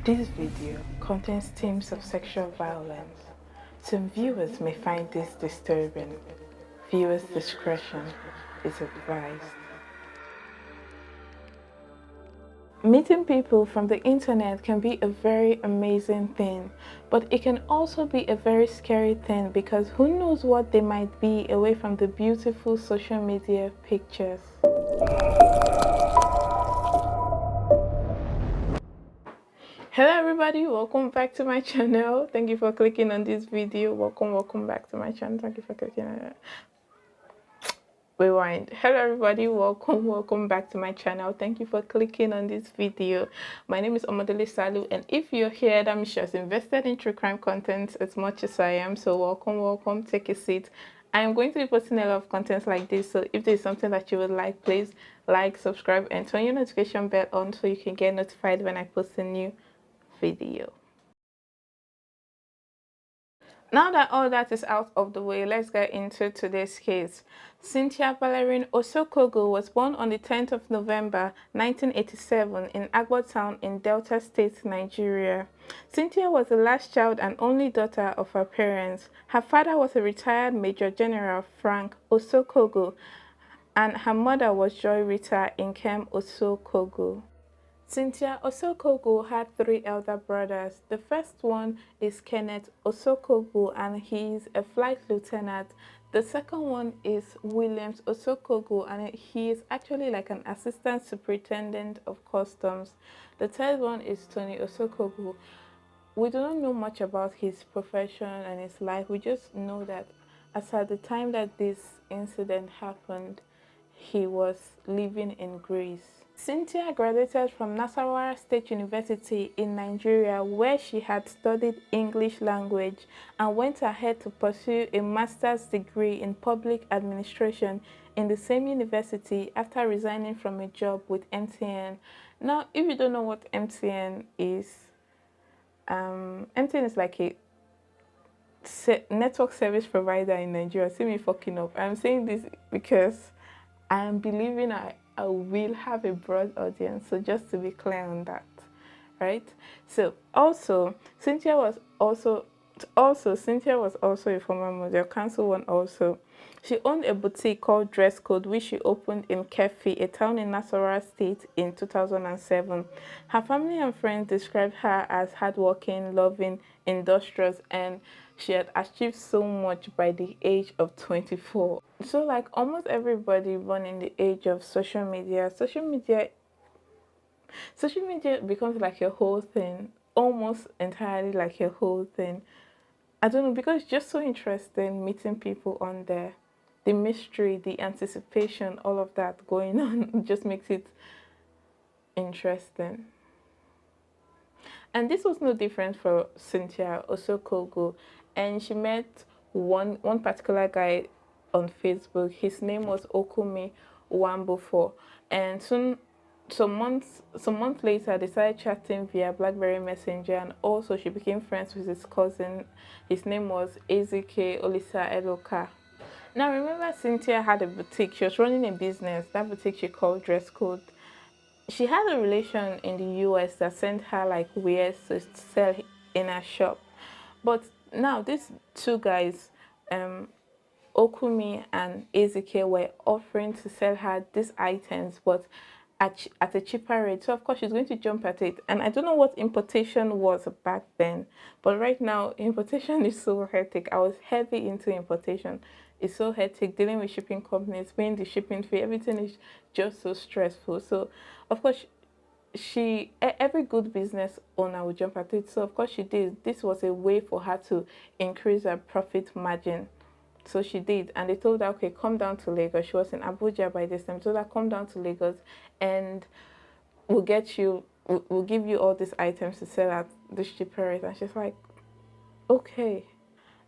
This video contains themes of sexual violence. Some viewers may find this disturbing. Viewers' discretion is advised. Meeting people from the internet can be a very amazing thing, but it can also be a very scary thing because who knows what they might be away from the beautiful social media pictures. Hello everybody, welcome back to my channel. Thank you for clicking on this video. Welcome back to my channel. Thank you for clicking on it. Rewind. Hello everybody, welcome back to my channel. Thank you for clicking on this video. My name is Omodele Salu, and if you're here, that means you're invested in true crime content as much as I am. So welcome, take a seat. I am going to be posting a lot of content like this, so if there's something that you would like, please like, subscribe, and turn your notification bell on so you can get notified when I post a new video. Now that all that is out of the way, let's get into today's case. Cynthia Osokogu was born on the 10th of November 1987 in Agbo Town in Delta State, Nigeria. Cynthia was the last child and only daughter of her parents. Her father was a retired Major General Frank Osokogu, and her mother was Joy Rita Nkem Osokogu. Cynthia Osokogu had three elder brothers. The first one is Kenneth Osokogu, and he is a flight lieutenant. The second one is Williams Osokogu, and he is actually like an assistant superintendent of customs. The third one is Tony Osokogu. We do not know much about his profession and his life. We just know that as at the time that this incident happened, he was living in Greece. Cynthia graduated from Nasarawa State University in Nigeria, where she had studied English language and went ahead to pursue a master's degree in public administration in the same university after resigning from a job with MTN. Now, if you don't know what MTN is like a network service provider in Nigeria. See me fucking up. I'm saying this because I am believing I will have a broad audience, so just to be clear on that, right? So also Cynthia was also a former model, cancel one also. She owned a boutique called Dress Code, which she opened in Kefi, a town in Nasarawa State, in 2007. Her family and friends described her as hardworking, loving, industrious, and she had achieved so much by the age of 24. So like almost everybody born in the age of social media becomes like a whole thing, almost entirely like a whole thing. I don't know, because it's just so interesting meeting people on there. The mystery, the anticipation, all of that going on just makes it interesting. And this was no different for Cynthia Osokogu, and she met one particular guy on Facebook. His name was Okumi Wambufo, and some months later they started chatting via BlackBerry Messenger, and also she became friends with his cousin. His name was Ezike Olisa Eloka. Now remember, Cynthia had a boutique. She was running a business. That boutique she called Dress Code. She had a relation in the US that sent her like wares to sell in her shop. But now these two guys, Okumi and Ezike, were offering to sell her these items, but at a cheaper rate. So of course she's going to jump at it. And I don't know what importation was back then, but right now importation is so hectic. I was heavy into importation. It's so hectic dealing with shipping companies, paying the shipping fee. Everything is just so stressful. So of course every good business owner would jump at it. So of course she did. This was a way for her to increase her profit margin. So she did, and they told her, okay, come down to Lagos. She was in Abuja by this time. Told her, come down to Lagos, and we'll give you all these items to sell at this cheaper rate. And she's like, okay.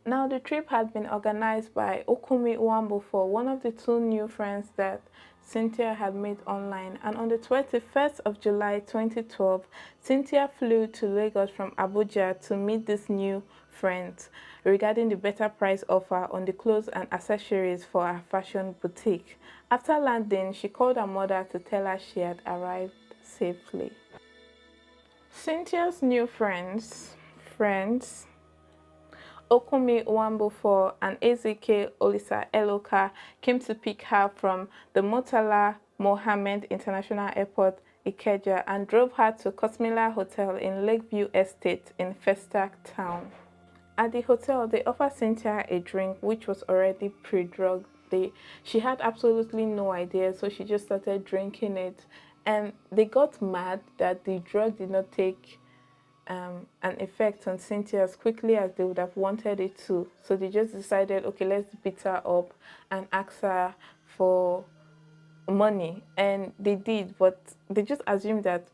Now the trip had been organized by Okumi Wambufo, one of the two new friends that Cynthia had made online. And on the 21st of July 2012, Cynthia flew to Lagos from Abuja to meet this new friends regarding the better price offer on the clothes and accessories for her fashion boutique. After landing, she called her mother to tell her she had arrived safely. Cynthia's new friends Okumi Nwambufo and Ezike Olisa Eloka came to pick her from the Murtala Mohammed International Airport, Ikeja, and drove her to Cosmila Hotel in Lakeview Estate in Festac Town. At the hotel, they offered Cynthia a drink which was already pre-drugged. She had absolutely no idea, so she just started drinking it. And they got mad that the drug did not take an effect on Cynthia as quickly as they would have wanted it to. So they just decided, okay, let's beat her up and ask her for money. And they did, but they just assumed that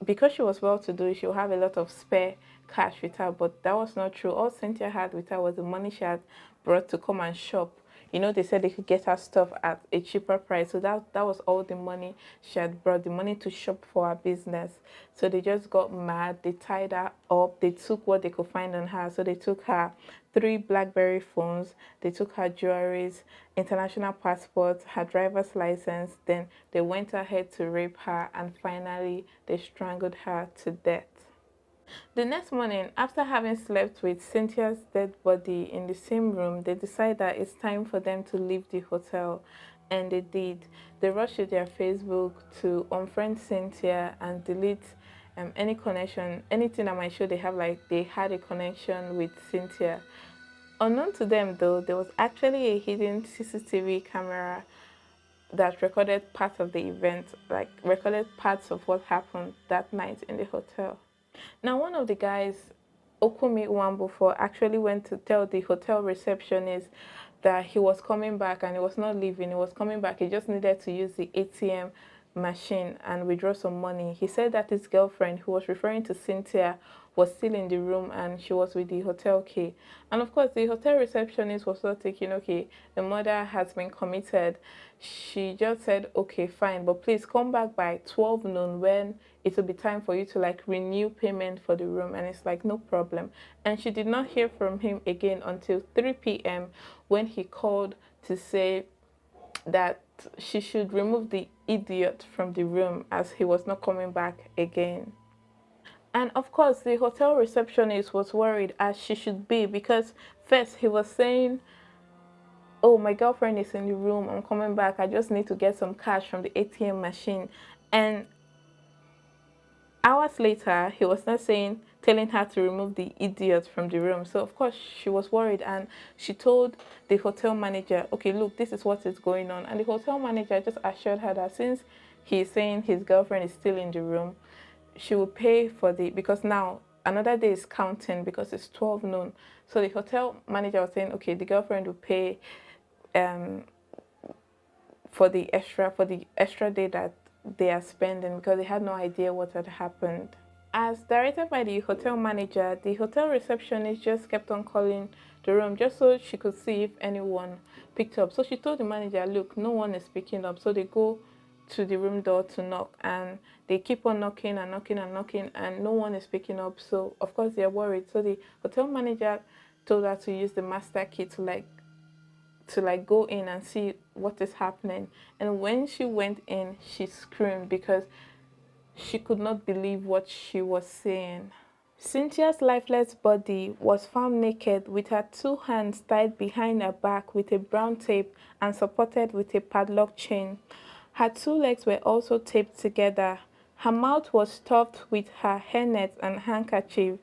because she was well to do, she'll have a lot of spare cash with her, but that was not true. All Cynthia had with her was the money she had brought to come and shop. You know, they said they could get her stuff at a cheaper price. So that was all the money she had brought, the money to shop for her business. So they just got mad. They tied her up. They took what they could find on her. So they took her 3 BlackBerry phones. They took her jewelries, international passports, her driver's license. Then they went ahead to rape her, and finally they strangled her to death. The next morning, after having slept with Cynthia's dead body in the same room, they decided that it's time for them to leave the hotel. And they did. They rushed to their Facebook to unfriend Cynthia and delete any connection, anything that might show they have like they had a connection with Cynthia. Unknown to them though, there was actually a hidden CCTV camera that recorded part of the event, like recorded parts of what happened that night in the hotel. Now, one of the guys, Okumi Nwambufo, actually went to tell the hotel receptionist that he was coming back and he was not leaving, he was coming back. He just needed to use the ATM machine and withdraw some money. He said that his girlfriend, who was referring to Cynthia, was still in the room and she was with the hotel key. And of course, the hotel receptionist was not thinking, okay, the murder has been committed. She just said, okay, fine, but please come back by 12 noon when it will be time for you to like renew payment for the room. And it's like, no problem. And she did not hear from him again until 3 p.m. when he called to say that she should remove the idiot from the room as he was not coming back again. And of course, the hotel receptionist was worried, as she should be, because first he was saying, oh, my girlfriend is in the room, I'm coming back, I just need to get some cash from the ATM machine. And hours later, he was not telling her to remove the idiot from the room. So of course she was worried and she told the hotel manager, okay, look, this is what is going on. And the hotel manager just assured her that since he's saying his girlfriend is still in the room, she will pay for because now another day is counting because it's 12 noon. So the hotel manager was saying, okay, the girlfriend will pay for the extra day that they are spending, because they had no idea what had happened. As directed by the hotel manager, the hotel receptionist just kept on calling the room just so she could see if anyone picked up. So she told the manager, look, no one is picking up. So they go to the room door to knock and they keep on knocking and knocking and knocking and no one is picking up. So of course they're worried. So the hotel manager told her to use the master key to go in and see what is happening. And when she went in, she screamed because she could not believe what she was seeing. Cynthia's lifeless body was found naked with her 2 hands tied behind her back with a brown tape and supported with a padlock chain. Her 2 legs were also taped together. Her mouth was stuffed with her hairnet and handkerchief,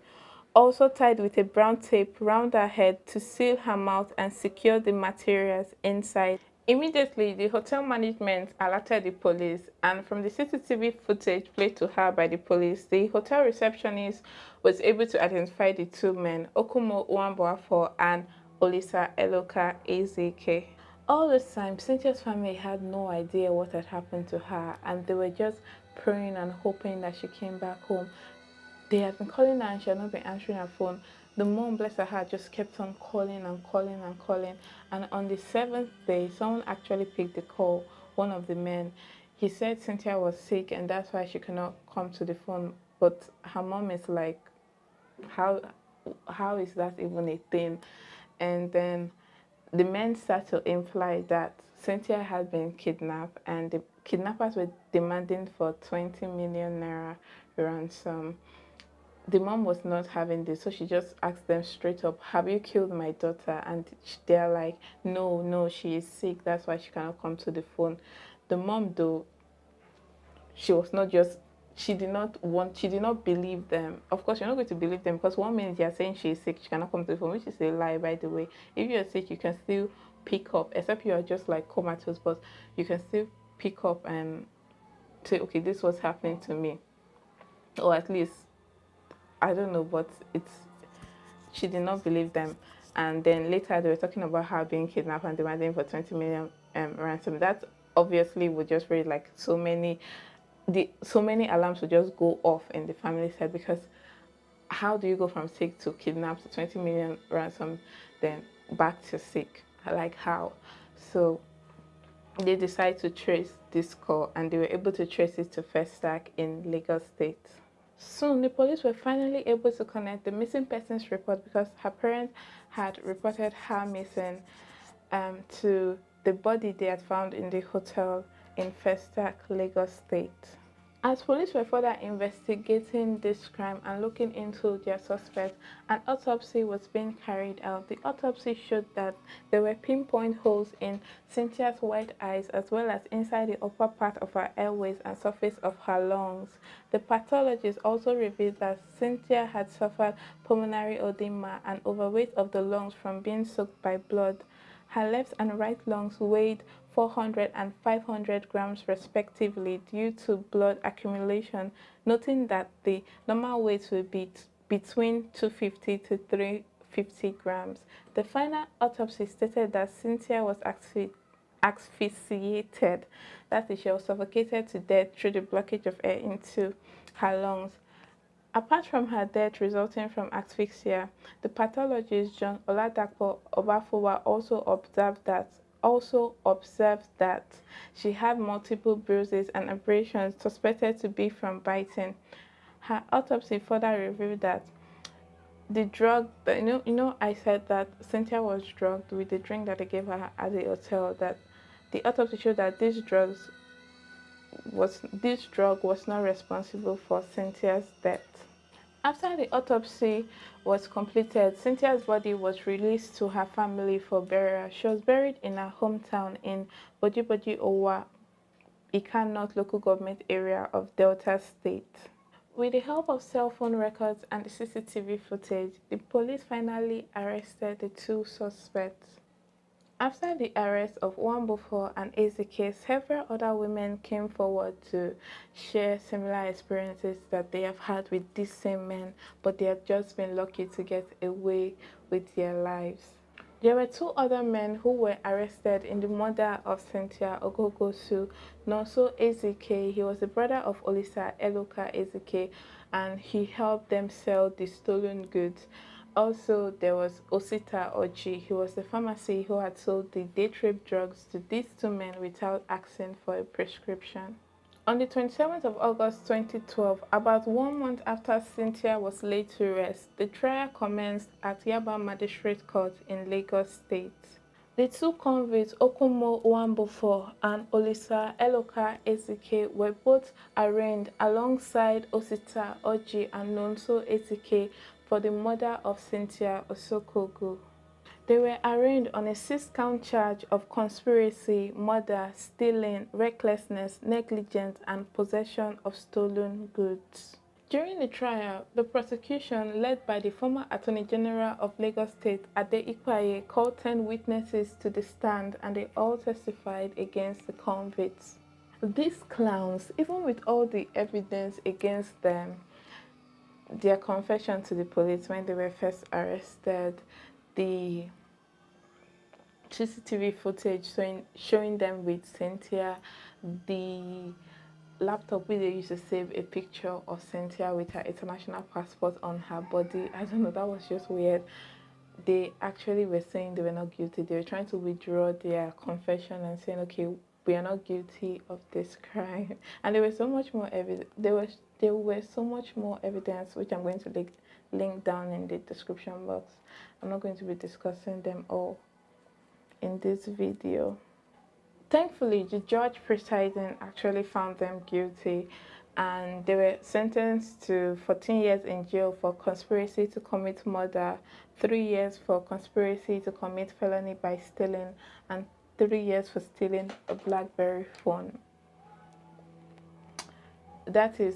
also tied with a brown tape round her head to seal her mouth and secure the materials inside. Immediately, the hotel management alerted the police, and from the CCTV footage played to her by the police, the hotel receptionist was able to identify the 2 men, Okumo Nwambufo and Olisa Eloka Ezike. All this time, Cynthia's family had no idea what had happened to her, and they were just praying and hoping that she came back home. They had been calling her and she had not been answering her phone. The mom, bless her heart, just kept on calling and calling and calling. And on the 7th day, someone actually picked the call, one of the men. He said Cynthia was sick and that's why she could not come to the phone. But her mom is like, how is that even a thing? And then the men started to imply that Cynthia had been kidnapped and the kidnappers were demanding for 20 million naira ransom. the mom was not having this, so she just asked them straight up, have you killed my daughter? And they're like, no, no, she is sick, that's why she cannot come to the phone. The mom, though, she was not just, she did not believe them. Of course, you're not going to believe them, because one minute you're saying she is sick, she cannot come to the phone, which is a lie, by the way. If you're sick, you can still pick up, except you are just like comatose, but you can still pick up and say, okay, this was happening to me. Or at least, I don't know, but she did not believe them. And then later they were talking about her being kidnapped and demanding for 20 million ransom. That obviously would just raise like so many alarms would just go off in the family's head, because how do you go from sick to kidnap to 20 million ransom, then back to sick? Like how? So they decided to trace this call, and they were able to trace it to Festac in Lagos State. Soon, the police were finally able to connect the missing persons report, because her parents had reported her missing to the body they had found in the hotel in Festac, Lagos State. As police were further investigating this crime and looking into their suspect, an autopsy was being carried out. The autopsy showed that there were pinpoint holes in Cynthia's white eyes, as well as inside the upper part of her airways and surface of her lungs. The pathologist also revealed that Cynthia had suffered pulmonary edema and overweight of the lungs from being soaked by blood. Her left and right lungs weighed 400 and 500 grams respectively due to blood accumulation, noting that the normal weight would be between 250 to 350 grams. The final autopsy stated that Cynthia was asphyxiated, that is, she was suffocated to death through the blockage of air into her lungs. Apart from her death resulting from asphyxia, the pathologist John Oladapo Obafowa also observed that she had multiple bruises and abrasions suspected to be from biting. Her autopsy further revealed that the drug, I said that Cynthia was drugged with the drink that they gave her at the hotel, that the autopsy showed that this drug was not responsible for Cynthia's death. After the autopsy was completed, Cynthia's body was released to her family for burial. She was buried in her hometown in Boji Owa, Ikan North local government area of Delta State. With the help of cell phone records and the CCTV footage, the police finally arrested the two suspects. After the arrest of Nwambufo and Ezike, several other women came forward to share similar experiences that they have had with these same men, but they have just been lucky to get away with their lives. There were two other men who were arrested in the murder of Cynthia Osokogu. Nonso Ezike, he was the brother of Olisa Eloka Ezike, and he helped them sell the stolen goods. Also, there was Osita Oji. He was the pharmacy who had sold the date rape drugs to these two men without asking for a prescription. On the 27th of August 2012, about 1 month after Cynthia was laid to rest, the trial commenced at Yaba Magistrate Court in Lagos State. The two convicts, Okumo Nwambufo and Olisa Eloka Ezike, were both arraigned alongside Osita Oji and Nonso Ezike for the murder of Cynthia Osokogu. They were arraigned on a 6-count charge of conspiracy, murder, stealing, recklessness, negligence, and possession of stolen goods. During the trial, the prosecution, led by the former Attorney General of Lagos State, Ade Ikpaye, called 10 witnesses to the stand, and they all testified against the convicts. These clowns, even with all the evidence against them, their confession to the police when they were first arrested, the CCTV footage showing them with Cynthia, the laptop where they used to save a picture of Cynthia with her international passport on her body. I don't know, that was just weird. They actually were saying they were not guilty. They were trying to withdraw their confession and saying, okay, we are not guilty of this crime. And there was so much more evidence. There were so much more evidence, which I'm going to link down in the description box. I'm not going to be discussing them all in this video. Thankfully, the judge presiding actually found them guilty. and they were sentenced to 14 years in jail for conspiracy to commit murder, 3 years for conspiracy to commit felony by stealing, and 3 years for stealing a BlackBerry phone. That is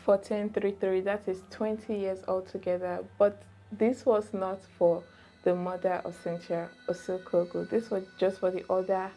1433, that is 20 years altogether. But this was not for the murder of Cynthia Osokogu. This was just for the other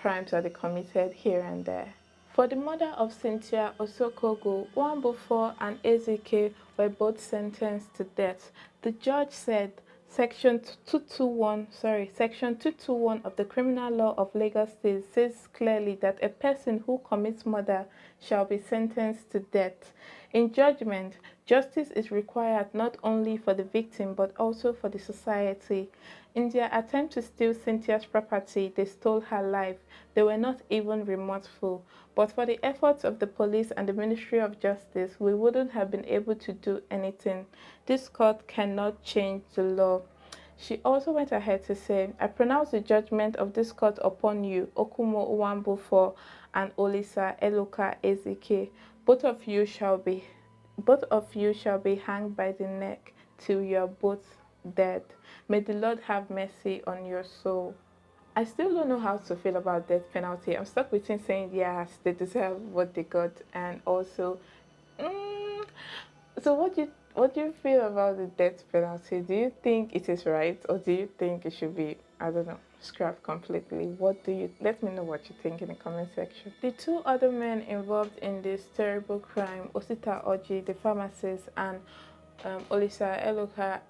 crimes that they committed here and there. For the murder of Cynthia Osokogu, Nwambufo and Ezike were both sentenced to death. The judge said Section 221 of the Criminal Law of Lagos State says clearly that a person who commits murder shall be sentenced to death. In judgment, justice is required not only for the victim but also for the society. In their attempt to steal Cynthia's property, they stole her life. They were not even remorseful. But for the efforts of the police and the Ministry of Justice, we wouldn't have been able to do anything. This court cannot change the law. She also went ahead to say, I pronounce the judgment of this court upon you, Okumo Nwambufo and Olisa Eluka Ezike. Both of you shall be hanged by the neck till you are both dead. May the Lord have mercy on your soul. I still don't know how to feel about death penalty. I'm stuck between saying yes, they deserve what they got, and also, so what do you feel about the death penalty? Do you think it is right, or do you think it should be, I don't know, scrapped completely? Let me know what you think in the comment section. The two other men involved in this terrible crime, Osita Oji, the pharmacist, and Olisa Eluka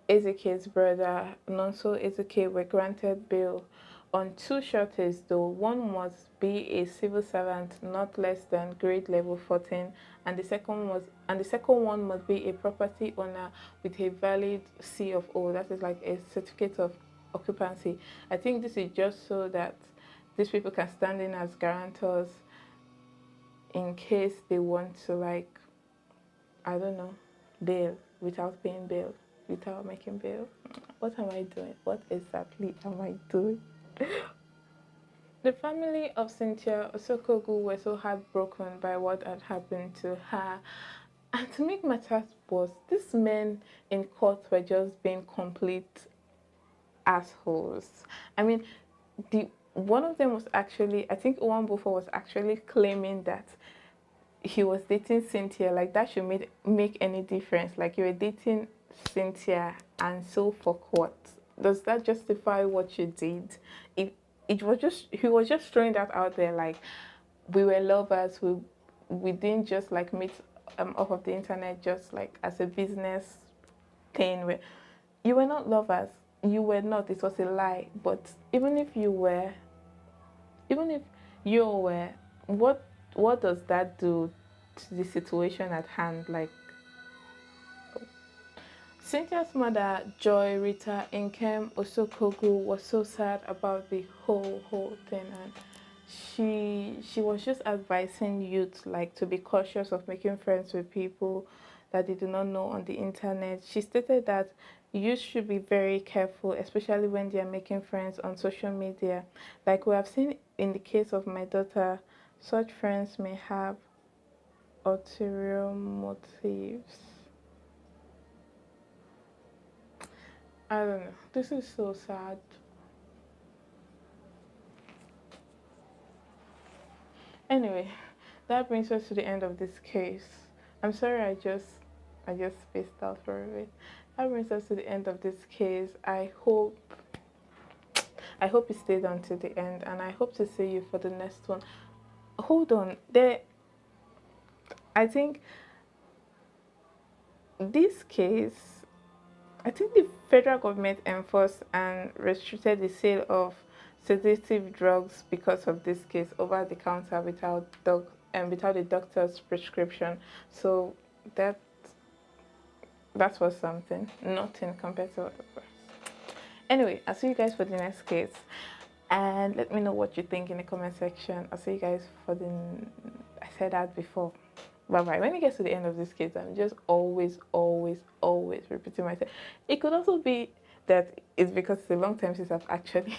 Ezike's brother, Nonso Ezike, were granted bail on two shortages, though. One must be a civil servant not less than grade level 14, and the second one must be a property owner with a valid C of O, that is like a certificate of occupancy. I think this is just so that these people can stand in as guarantors in case they want to, like, I don't know, bail without paying bail, without making bail. What am I doing? What exactly am I doing? The family of Cynthia Osokogu were so heartbroken by what had happened to her. And to make matters worse, these men in court were just being complete assholes. I mean, one of them was actually, I think Nwambufo was actually claiming that he was dating Cynthia, like that should make any difference. Like, you were dating Cynthia, and so for what? Does that justify what you did? He was just throwing that out there, like, we were lovers, we didn't just like meet off of the internet just like as a business thing. Where you were not lovers, you were not, it was a lie. But even if you were, what does that do to the situation at hand? Like, Cynthia's mother, Joy Rita Nkem Osokogu, was so sad about the whole thing, and she was just advising youth, like, to be cautious of making friends with people that they do not know on the internet. She stated that youth should be very careful, especially when they are making friends on social media. Like we have seen in the case of my daughter, such friends may have ulterior motives. I don't know. This is so sad. Anyway, that brings us to the end of this case. I'm sorry I just spaced out for a bit. That brings us to the end of this case. I hope you stayed on to the end, and I hope to see you for the next one. Hold on. I think this case, I think the federal government enforced and restricted the sale of sedative drugs because of this case over the counter without a doctor's prescription. So that was something. Nothing compared to what it was. Anyway, I'll see you guys for the next case, and let me know what you think in the comment section. I'll see you guys for the. I said that before. Bye bye. When it gets to the end of this case, I'm just always repeating myself. It could also be that it's because it's a long time since I've actually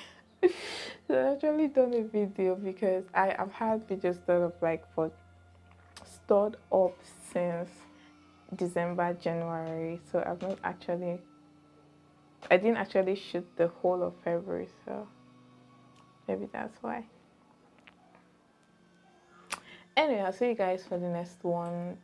done a video, because I have had videos done of like for stored up since December, January. So I didn't actually shoot the whole of February, so maybe that's why. Anyway, I'll see you guys for the next one.